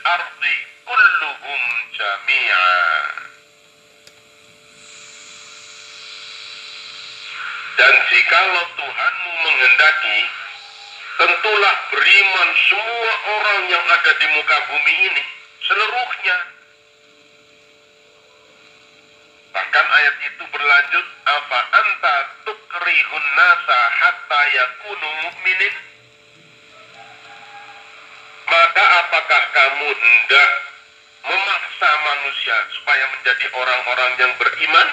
ardi kulluhum jami'a. Dan jikalau Tuhanmu menghendaki, tentulah beriman semua orang yang ada di muka bumi ini, seluruhnya. Bahkan ayat itu berlanjut, afa anta tukrihun nasa hatta yakunu mu'minin. Maka apakah kamu hendak memaksa manusia supaya menjadi orang-orang yang beriman?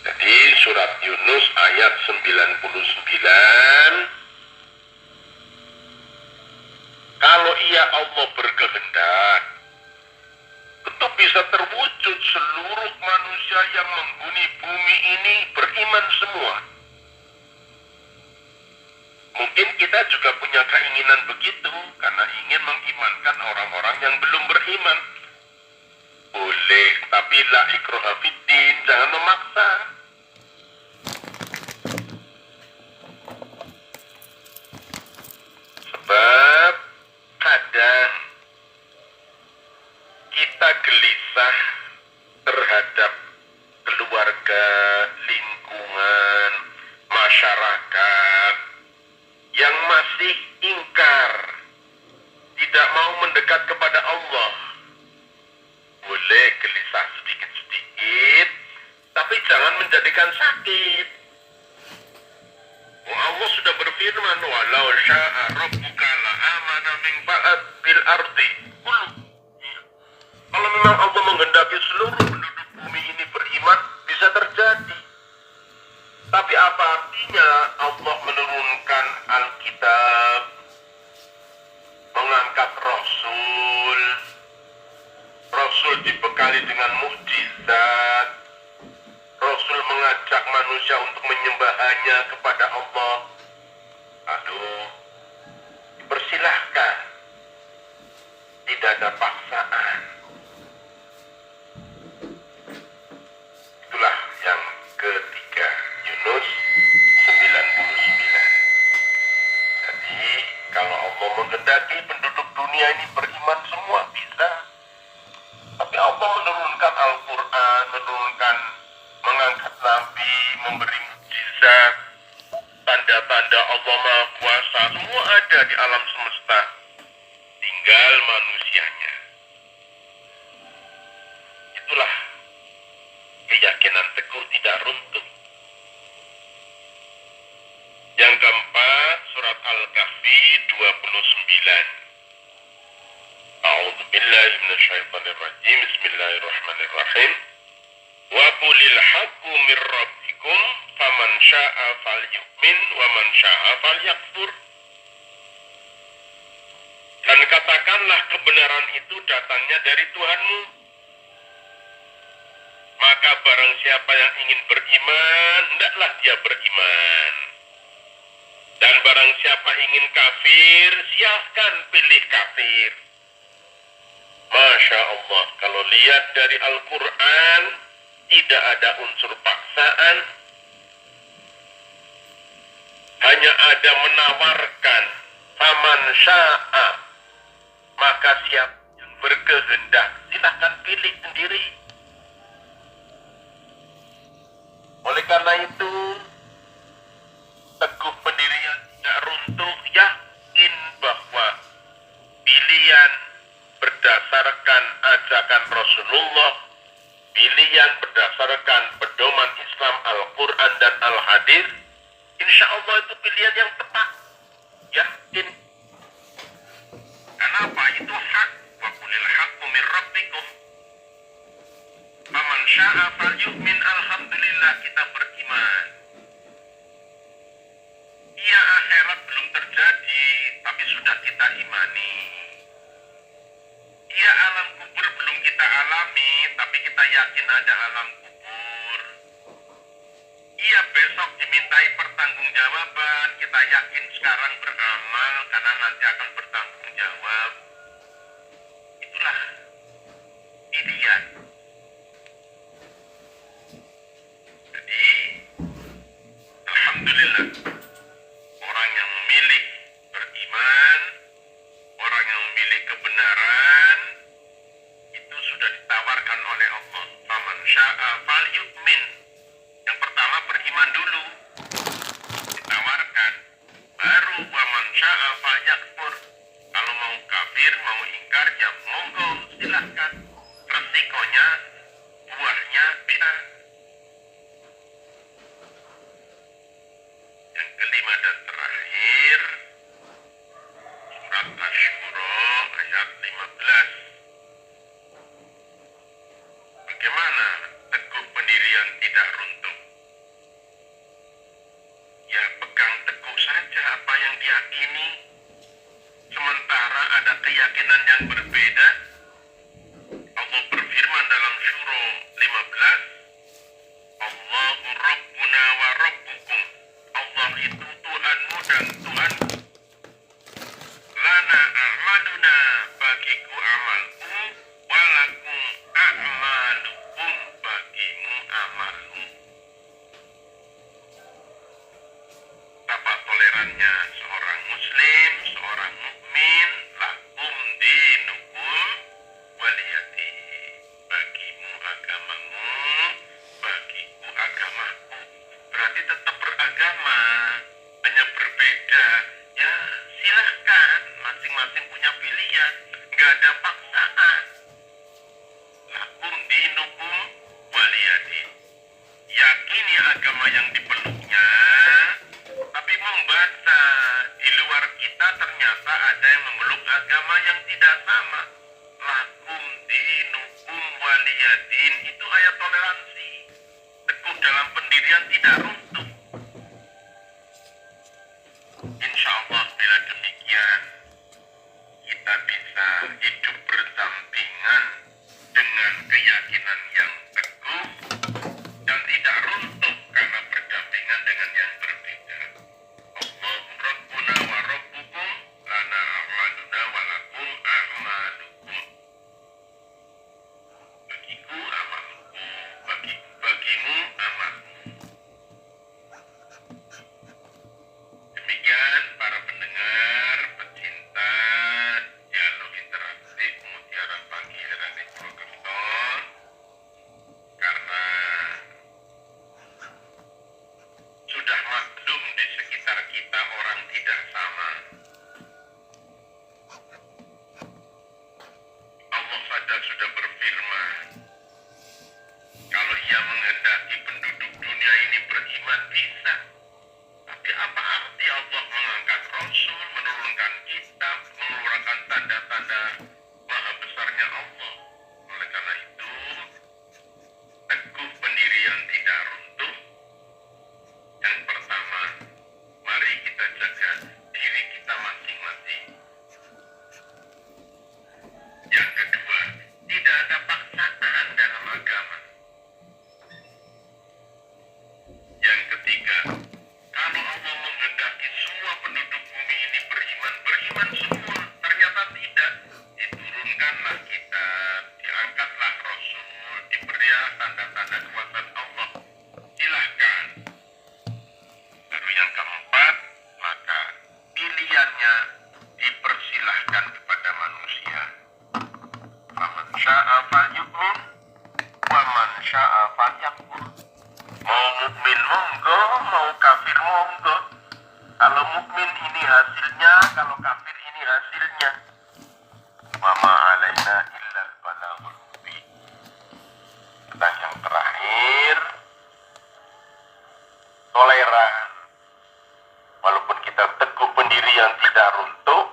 Jadi surat Yunus ayat 99, kalau ia Allah berkehendak, tentu bisa terwujud seluruh manusia yang menghuni bumi ini beriman semua. Mungkin kita juga punya keinginan begitu, karena ingin mengimankan orang-orang yang belum beriman. Boleh, tapi la ikraha fiddin, jangan memaksa. Sebab kadang kita gelisah terhadap keluarga, lingkungan, masyarakat yang masih ingkar, tidak mau mendekat kepada Allah. Boleh gelisah sedikit-sedikit, tapi jangan menjadikan sakit. Allah sudah berfirman, walau sya'a rabbuka la'amana min fil ardi kullu. Kalau memang Allah menghendaki seluruh penduduk bumi ini beriman, bisa terjadi. Tapi apa artinya Allah menurunkan Alkitab, mengangkat Rasul, Rasul dibekali dengan mukjizat, Rasul mengajak manusia untuk menyembah hanya kepada Allah. Aduh, dipersilahkan, tidak ada paksaan. Itulah yang ketiga, Yunus 99. Jadi kalau Allah menghendaki penduduk dunia ini beriman semua bisa. Tapi Allah menurunkan Al-Quran, mengangkat Nabi, memberi mukjizat, tanda-tanda Allah Maha Kuasa, semua ada di alam semesta. Tinggal manusianya. Itulah keyakinan teguh tidak runtuh. Yang keempat, surat Al-Kahfi 29. A'udzu billahi minasyaitonir rajim. Bismillahirrahmanirrahim. Wa qulil haqqu mir rabbikum faman syaa'a falyu'min wa man syaa'a falyakfur. Dan katakanlah kebenaran itu datangnya dari Tuhanmu. Maka barang siapa yang ingin beriman, hendaklah dia beriman. Dan barang siapa ingin kafir, silahkan pilih kafir. Masya Allah, kalau lihat dari Al-Quran, tidak ada unsur paksaan. Hanya ada menawarkan, faman sya'a, maka siapa yang berkehendak, silahkan pilih sendiri. Oleh karena itu, teguh pendirian tidak runtuh, yakin bahwa pilihan berdasarkan ajakan Rasulullah, pilihan berdasarkan pedoman Islam Al-Quran dan Al-Hadis, insya Allah itu pilihan yang tepat. Yakin. Kenapa? Itu hak. Wa qulil haqqu mir rabbikum. Faman sya'a falyu'min. Alhamdulillah kita beriman. Iya, akhirat belum terjadi, tapi sudah kita imani. Iya, alam kubur belum kita alami, tapi kita yakin ada alam kubur. Iya, besok dimintai pertanggungjawaban, kita yakin sekarang beramal karena nanti akan bertanggung jawab. Itulah pilihan. Jadi, alhamdulillah, orang yang memilih beriman dulu, ditawarkan, baru wa man syaa falyakfur. Kalau mau kafir, mau ingkar, ya monggo silahkan. Resikonya, buahnya bisa. Yang kelima dan terakhir, surat Asy-Syura ayat 15. Bagaimana teguh pendirian tidak runtuh? Ya pegang teguh saja apa yang diyakini. Sementara ada keyakinan yang berbeda. Allah berfirman dalam Syura 15, Allahu Rabbuna wa Rabbukum. Allah itu Tuhanmu dan Tuhanku. Lana a'maluna, bagiku amalku, walakum a'malukum, bagimu amalmu. Betapa tolerannya seorang muslim, seorang mukmin, lakum dinukum waliyati, bagimu agamamu, bagiku agamaku. Berarti tetap beragama, hanya berbeda. Ya silahkan, masing-masing punya pilihan, nggak ada paksaan. Lakum dinukum waliyati, yakini agama yang dipeluknya, tapi membaca di luar kita ternyata ada yang memeluk agama yang tidak sama. Lakum dinukum waliyadin, itu ayat toleransi. Teguh dalam pendirian tidak runtuh. Insya Allah bila demikian, kita bisa hidup berdampingan dengan keyakinan yang teguh dan tidak runtuh karena berdampingan dengan yang berbeda. Allahu Rabbuna wa Rabbukum, lana a'maluna wa lakum a'malukum. Bagiku amalku, bagimu amalmu. Demikian para pendengar, pecinta dialog interaktif Mutiara Pagi Radio Purwokerto. Karena sudah maklum di sekitar kita orang tidak sama, Allah saja sudah berfirman, kalau Ia menghendaki penduduk dunia ini beriman bisa. Tapi apa arti Allah mengangkat Rasul, menurunkan kitab, mengeluarkan tanda-tanda maha besarnya Allah? Oleh karena itu, teguh pendirian tidak runtuh. Yang pertama, mari kita jaga diri kita masing-masing. Yang kedua, tidak ada paksaan dalam agama. Yang ketiga, kalau Allah menghendaki semua penduduk bumi ini beriman, beriman semua. Ternyata tidak. Diturunkanlah kitab, diangkatlah Rasul, diberi tanda-tanda kekuasaan Allah. Silahkan. Baru yang keempat, maka pilihannya dipersilahkan kepada manusia. Faman syaa falyu'min, wa man syaa falyakfur. Mau mukmin monggo, mau kafir monggo. Kalau mukmin ini hasilnya, kalau kafir ini hasilnya. Wa ma alaina illal balaghul mubin. Dan yang terakhir, toleran. Walaupun kita teguh pendirian tidak runtuh,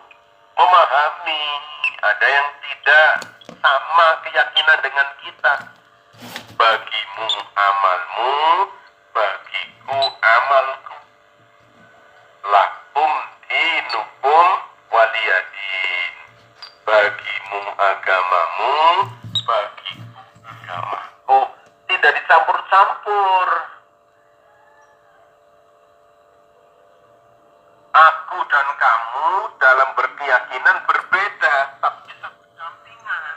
memahami ada yang tidak sama keyakinan dengan kita. Bagimu amalmu, bagiku amalku. Lakum dinukum waliyadin. Bagimu agamamu, bagiku agamaku. Tidak dicampur-campur. Aku dan kamu dalam berkeyakinan berbeda, tapi bisa berdampingan.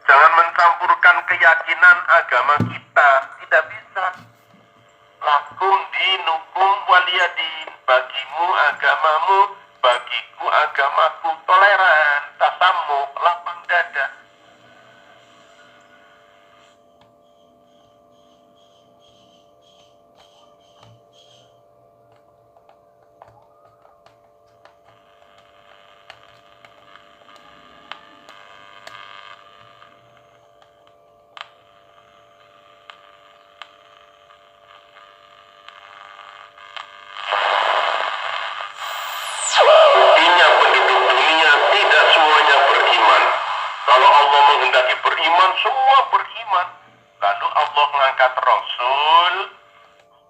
Jangan mencampurkan keyakinan agama kita, tidak bisa. Lakum dinukum waliyadin, bagimu agamamu, bagiku agamaku. Toleran, tasamuh, lapang dada. mukjizat Rasul,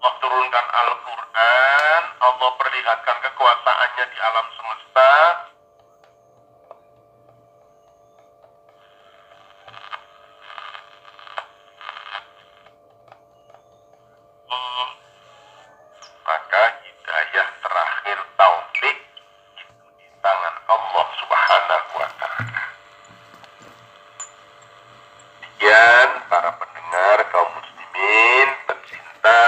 Allah turunkan Al-Quran, Allah perlihatkan kekuasaannya di alam semesta. Maka hidayah terakhir taufik itu di tangan Allah Subhanahu wa Ta'ala. Sekian para pendengar kaum muslimin pencinta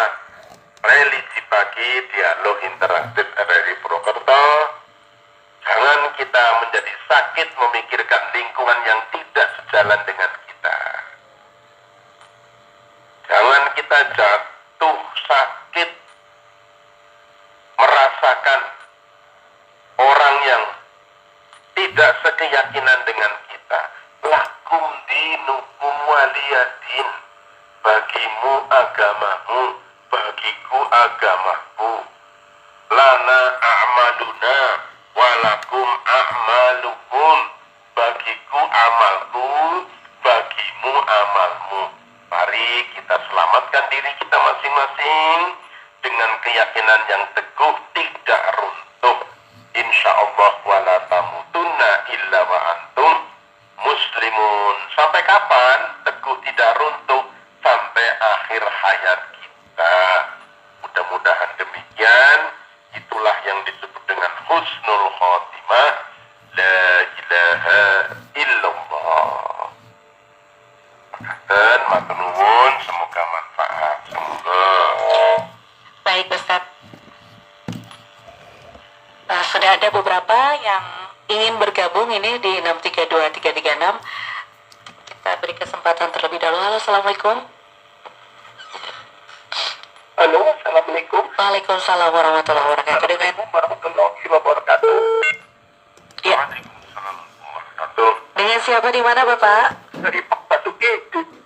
religi pagi dialog interaktif RRI Purwokerto. Jangan kita menjadi sakit memikirkan lingkungan yang tidak sejalan dengan kita. Jangan kita jatuh sakit merasakan orang yang tidak sekeyakinan dengan kita. Lakum dinukum waliyadin, bagimu agamamu, bagiku agamaku. Lana a'maluna walakum a'malukum, bagiku amalku, bagimu amalmu. Mari kita selamatkan diri kita masing-masing dengan keyakinan yang teguh, tidak runtuh. Insyaallah wala tamutunna illa wa antum muslimun. Sampai kapan teguh tidak runtuh? Sampai akhir hayat kita. Mudah-mudahan demikian. Itulah yang disebut dengan husnul khotimah. La ilaha illallah. Dan matur nuwun, semoga manfaat. Semoga. Baik Ustaz. Sudah ada beberapa yang ingin bergabung ini di 632336. Kita beri kesempatan terlebih dahulu. Halo, Assalamualaikum. Halo, Assalamualaikum. Waalaikumsalam warahmatullahi wabarakatuh. Dengan warahmatullahi wabarakatuh. Ya. Waalaikumsalam warahmatullahi. Dengan siapa di mana Bapak? Dari Pak Basuki,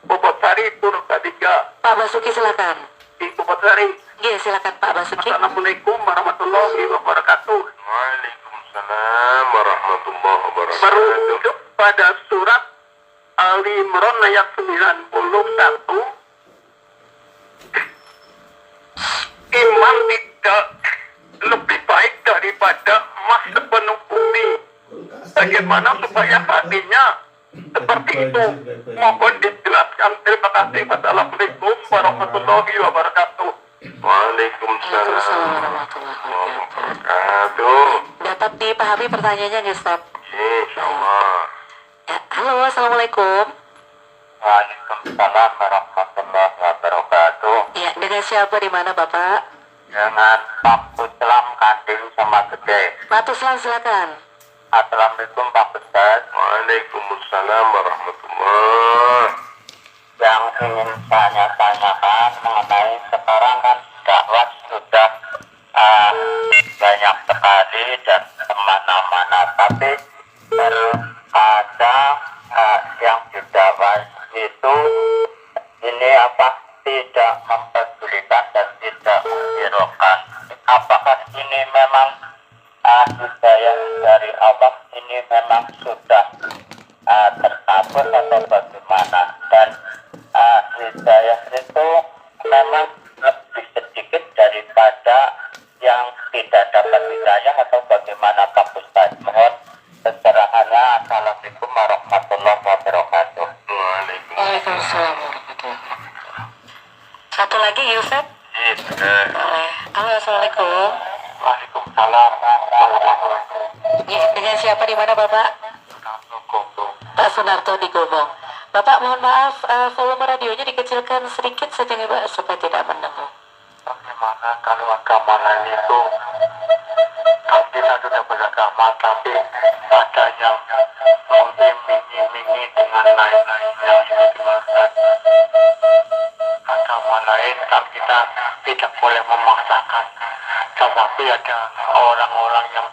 Bobotari, Purbalingga. Pak Basuki silakan. Di Bobotari. Iya, silakan Pak Basuki. Assalamualaikum warahmatullahi wabarakatuh. Waalaikumsalam warahmatullahi wabarakatuh. Merujuk pada surat Ali Imran ayat 91. Iman tidak lebih baik daripada emas sepenuh bumi. Bagaimana supaya hatinya seperti itu? Mohon dijelaskan. Terima kasih. Wassalamualaikum warahmatullahi wabarakatuh. Waalaikumsalam warahmatullahi wabarakatuh. Dapat dipahami pertanyaannya nggak Ustaz? Insyaallah. Ya, halo, Assalamualaikum. Waalaikumsalam warahmatullahi wabarakatuh. Ya, dengan siapa di mana Bapak? Dengan Pak Puslam Kandil sama Gede. Pak Tuslan silakan. Assalamualaikum Pak Ustaz. Waalaikumsalam warahmatullahi. Yang ingin saya tanyakan mengenai sekarang kan dakwah sudah banyak sekali dan kemana-mana, tapi terkadang yang didakwah itu ini tidak mempedulikan dan tidak menghiraukan. Apakah ini memang hidayah dari Allah ini memang sudah terkabul atau bagaimana? Dan hidayah itu memang lebih sedikit daripada yang tidak dapat hidayah atau bagaimana Pak Ustaz? Mohon pencerahannya. Assalamualaikum warahmatullahi wabarakatuh. Waalaikumsalam warahmatullahi wabarakatuh. Satu lagi ya Ustaz? Boleh. Halo, Assalamualaikum. Waalaikumsalam warahmatullahi wabarakatuh. Ya, dengan siapa di mana Bapak? Pak Sunarto di Gomong. Bapak mohon maaf, volume radionya dikecilkan sedikit saja ya Pak, supaya tidak mendengar. Bagaimana kalau agama lain itu, kalau kita sudah beragama tapi ada yang mengiming-imingi dengan lain-lainnya, itu gimana? Agama lain kan kita tidak boleh memaksakan, tetapi ada orang-orang yang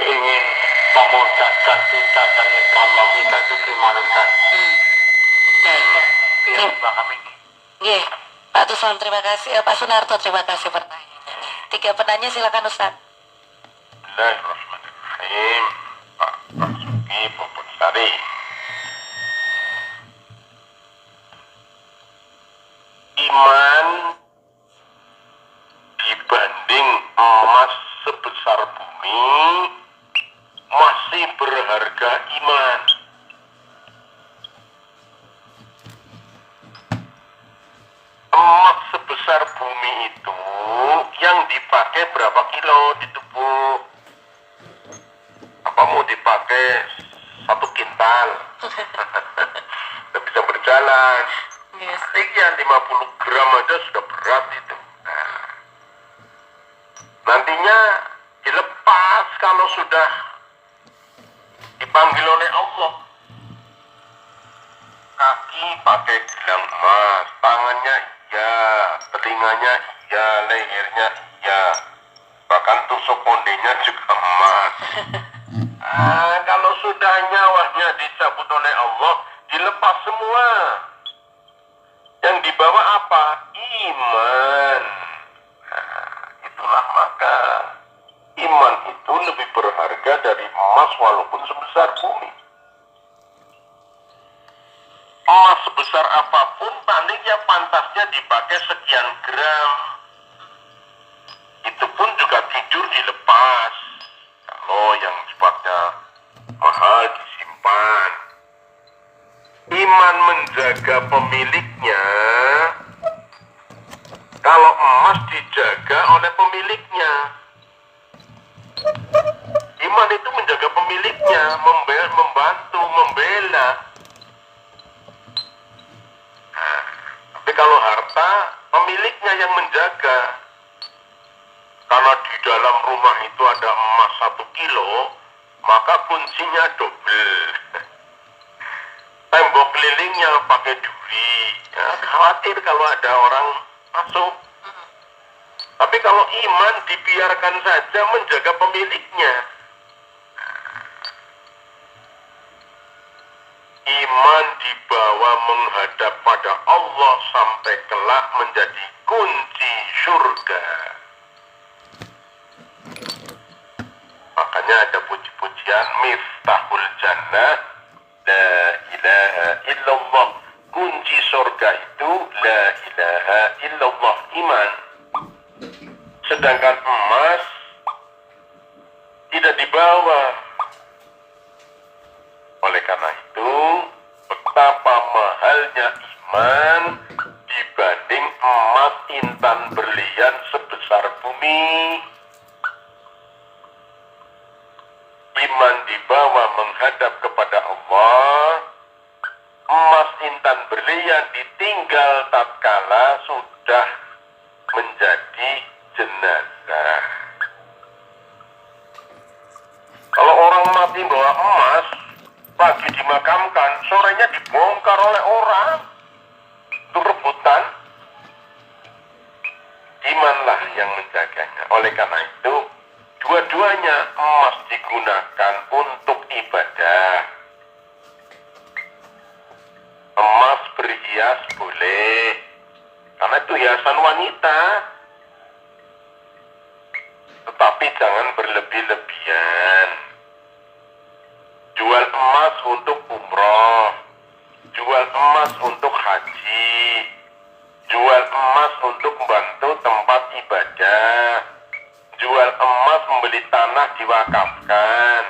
ingin memudahkan kita dari agama kita, itu gimana kan? Biar paham ini. Iya, Pak Tuslan terima kasih. Pak Sunarto terima kasih pertanyaannya. 3 penanya silakan Ustaz. Bismillahirrahmanirrahim. Pak Basuki Bobotari. iman dibanding emas sebesar bumi, masih berharga iman. Emas sebesar bumi itu yang dipakai berapa kilo di tubuh? Apa mau dipakai 1 kintal? Tidak bisa berjalan. Yes. Sekian 50 gram aja sudah berat itu. Nah, nantinya dilepas kalau sudah dipanggil oleh Allah. Kaki pakai gelang emas, tangannya iya, telinganya iya, lehernya iya, bahkan tusuk kondenya juga emas. Kalau sudah nyawanya dicabut oleh Allah, dilepas semua. Yang dibawa apa? Iman. Itulah maka iman itu lebih berharga dari emas walaupun sebesar bumi. Emas sebesar apapun paling ya pantasnya dipakai sekian gram. Itu pun juga tidur dilepas. Kalau yang sifatnya mahal disimpan. Iman menjaga pemiliknya. Kalau emas dijaga oleh pemiliknya. Iman itu menjaga pemiliknya, membantu, membela. Tapi kalau harta, pemiliknya yang menjaga. Karena di dalam rumah itu ada emas 1 kilo, maka kuncinya double. Tembok kelilingnya pakai duri. Ya, khawatir kalau ada orang masuk. Tapi kalau iman dibiarkan saja menjaga pemiliknya. Iman dibawa menghadap pada Allah sampai kelak menjadi kunci surga. Makanya ada puji-pujian Miftahul Jannah, La ilaha illallah. Kunci surga itu La ilaha illallah, iman. Sedangkan emas tidak dibawa. Oleh karena itu, betapa mahalnya iman dibanding emas intan berlian sebesar bumi. Iman dibawa menghadap kepada Allah, emas intan berlian ditinggal tatkala sudah menjadi jenazah. Kalau orang mati bawa emas, pagi dimakamkan, sorenya dibongkar oleh orang untuk rebutan. Imanlah yang menjaganya. Oleh karena itu, dua-duanya emas digunakan untuk ibadah. Emas berhias boleh, karena itu hiasan wanita. Tetapi jangan berlebih-lebihan. Jual emas untuk umroh, jual emas untuk haji, jual emas untuk membantu tempat ibadah, jual emas membeli tanah diwakafkan,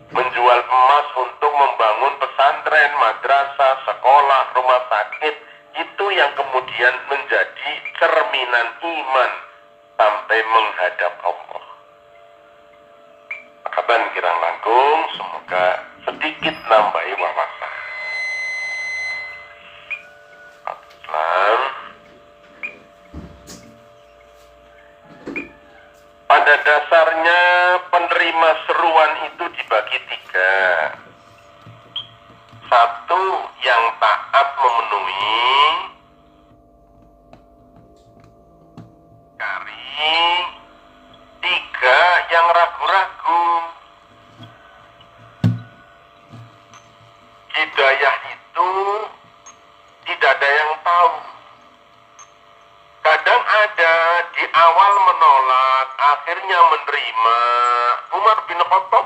menjual emas untuk membangun pesantren, madrasah, sekolah, rumah sakit, itu yang kemudian menjadi cerminan iman sampai menghadap Allah. Kapan Kirang Langkung, semoga sedikit nambahi wawasan. Islam. Pada dasarnya penerima seruan itu dibagi 3. 1 yang taat memenuhi kari, 3 yang ragu-ragu. Hidayah itu tidak ada yang tahu. Kadang ada di awal menolak, akhirnya menerima. Umar bin Khattab,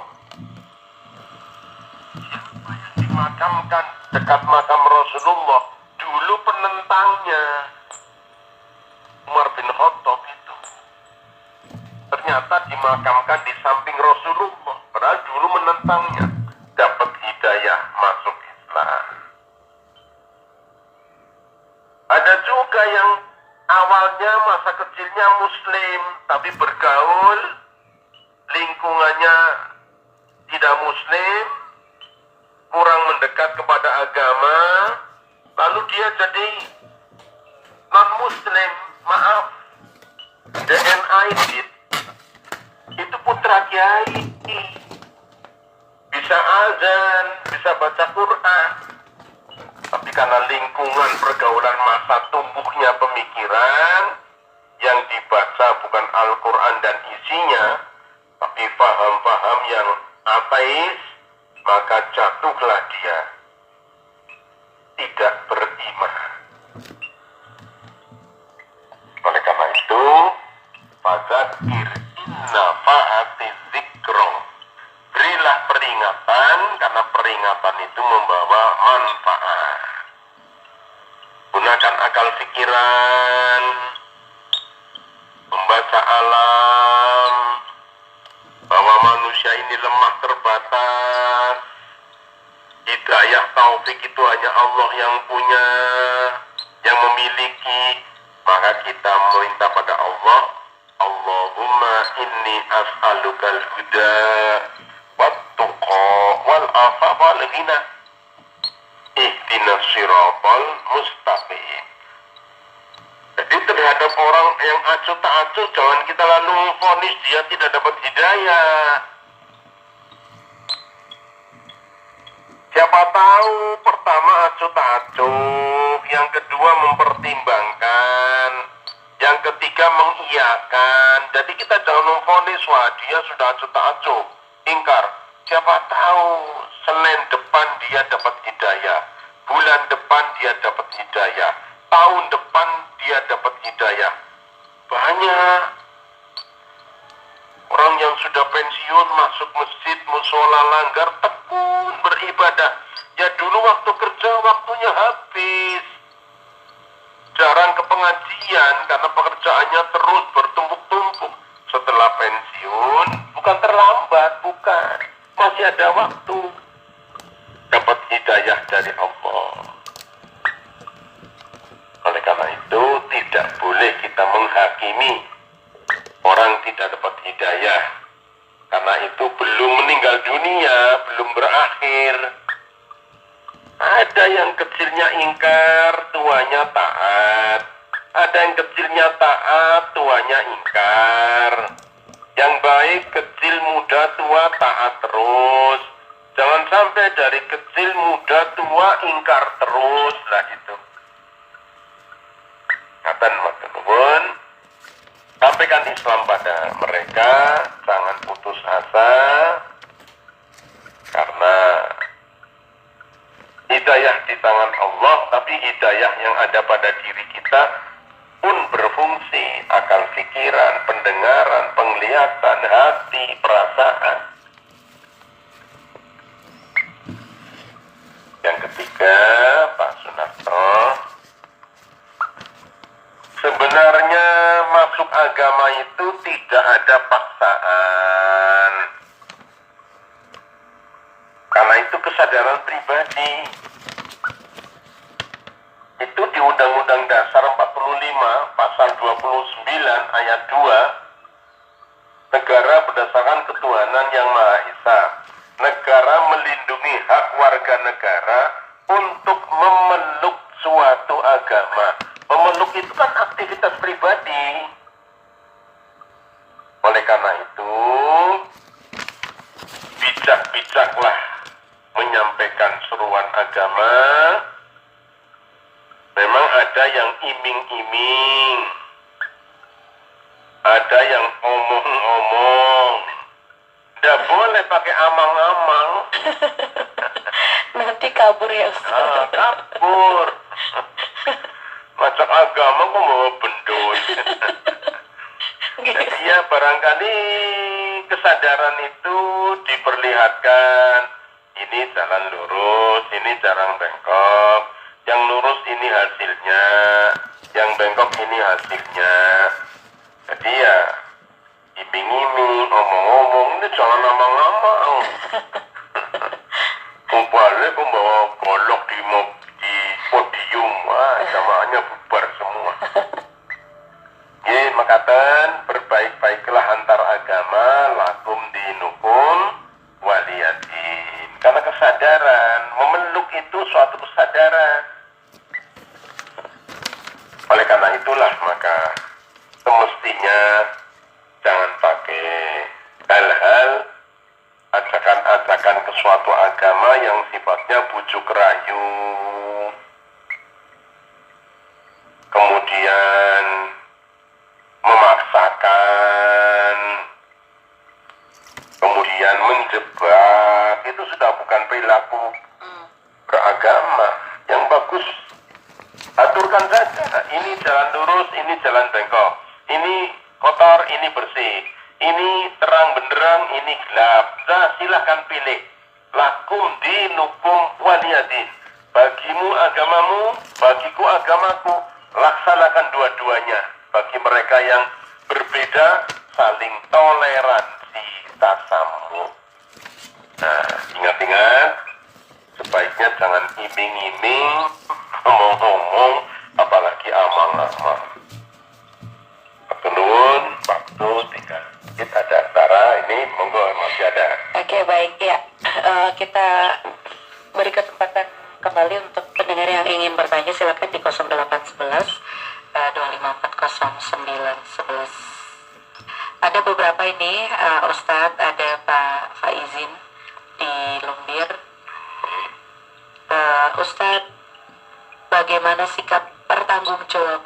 siapa yang dimakamkan dekat makam Rasulullah, dulu penentangnya. dimakamkan di samping Rasulullah, padahal dulu menentangnya, dapat hidayah masuk Islam. Ada juga yang awalnya masa kecilnya Muslim, tapi bergaul, lingkungannya tidak Muslim, kurang mendekat kepada agama, lalu dia jadi non-Muslim, maaf, DNA itu putra kiai, bisa azan, bisa baca Quran, tapi karena lingkungan pergaulan masa tumbuhnya pemikiran yang dibaca bukan Al-Quran dan isinya, tapi paham-paham yang ateis, maka jatuhlah dia tidak beriman. Oleh karena itu, fadzakir inna fa'ati zikro, berilah peringatan, karena peringatan itu membawa manfaat. Gunakan akal pikiran, membaca alam, bahwa manusia ini lemah terbatas, hidayah taufik itu hanya Allah yang punya, yang memiliki. Maka kita meminta pada Allah, Allahumma inni as'alukal huda wat-tuqa wal-afafa wal-ghina ihdinas siratal mustaqim. Jadi terhadap orang yang acuh tak acuh, jangan kita lalu vonis dia tidak dapat hidayah. Siapa tahu pertama acuh tak acuh, yang kedua mempertimbangkan, yang ketiga mengiyakan. Jadi kita jangan memvonis, wah dia sudah acuh tak acuh, ingkar. Siapa tahu Senin depan dia dapat hidayah, bulan depan dia dapat hidayah, tahun depan dia dapat hidayah. Banyak orang yang sudah pensiun masuk masjid, musola, langgar, tekun beribadah. Ya dulu waktu kerja waktunya habis, jarang ke pengajian karena pekerjaannya terus bertumpuk-tumpuk. Setelah pensiun bukan terlambat, bukan, masih ada waktu dapat hidayah dari Allah. Oleh karena itu tidak boleh kita menghakimi orang tidak dapat hidayah, karena itu belum meninggal dunia, belum berakhir. Ada yang kecilnya ingkar, tuanya taat. Ada yang kecilnya taat, tuanya ingkar. Yang baik kecil, muda, tua taat terus. Jangan sampai dari kecil, muda, tua ingkar terus lah itu. Katan matur, sampaikan Islam pada mereka, jangan putus asa, karena hidayah di tangan Allah, tapi hidayah yang ada pada diri kita pun berfungsi, akal pikiran, pendengaran, penglihatan, hati, perasaan. Yang ketiga, Pak Sunarto, sebenarnya masuk agama itu tidak ada paksaan, karena itu kesadaran pribadi. Itu di Undang-Undang Dasar 45 pasal 29 ayat 2, negara berdasarkan ketuhanan yang Maha Esa. Negara melindungi hak warga negara untuk memeluk suatu agama. Memeluk itu kan aktivitas pribadi. Oleh karena itu, bijak-bijaklah menyampaikan seruan agama. Memang ada yang iming-iming, ada yang omong-omong. Tidak boleh pakai amang-amang. Nanti kabur ya Ustaz. Kabur. Macam agama kok mau bendoi. Jadi ya barangkali kesadaran itu diperlihatkan. Ini jalan lurus, ini jalan bengkok. Yang lurus ini hasilnya, yang bengkok ini hasilnya. Jadi ya iming-iming, mekaten berbaik-baiklah antar agama lakum dinukum waliyadin. Karena kesadaran, memeluk itu suatu kesadaran. Oleh karena itulah maka semestinya jangan pakai hal-hal ajakan-ajakan ke suatu agama yang sifatnya bujuk rayu, kemudian memaksakan, kemudian menjebak. Itu sudah bukan perilaku beragama. Yang bagus aturkan saja, ini jalan lurus, ini jalan bengkok, ini kotor, ini bersih, ini terang benderang, ini gelap. Nah, silahkan pilih. Lakum dinukum waliyadin. Bagimu agamamu, bagiku agamaku. Laksanakan dua-duanya. Bagi mereka yang berbeda, saling toleransi, tasamuh. Nah, ingat-ingat, sebaiknya jangan iming-iming, ngomong-ngomong, apalagi amang-amang. Waktu nuwun, waktu tinggal. Kita ada acara ini, monggo masih ada. Oke, baik ya. Kita beri kesempatan kembali untuk pendengar yang ingin bertanya, silakan di 0811 2540911. Ada beberapa ini, Ustadz, ada Pak Faizin di Lumbir. Ustadz, bagaimana sikap pertanggungjawaban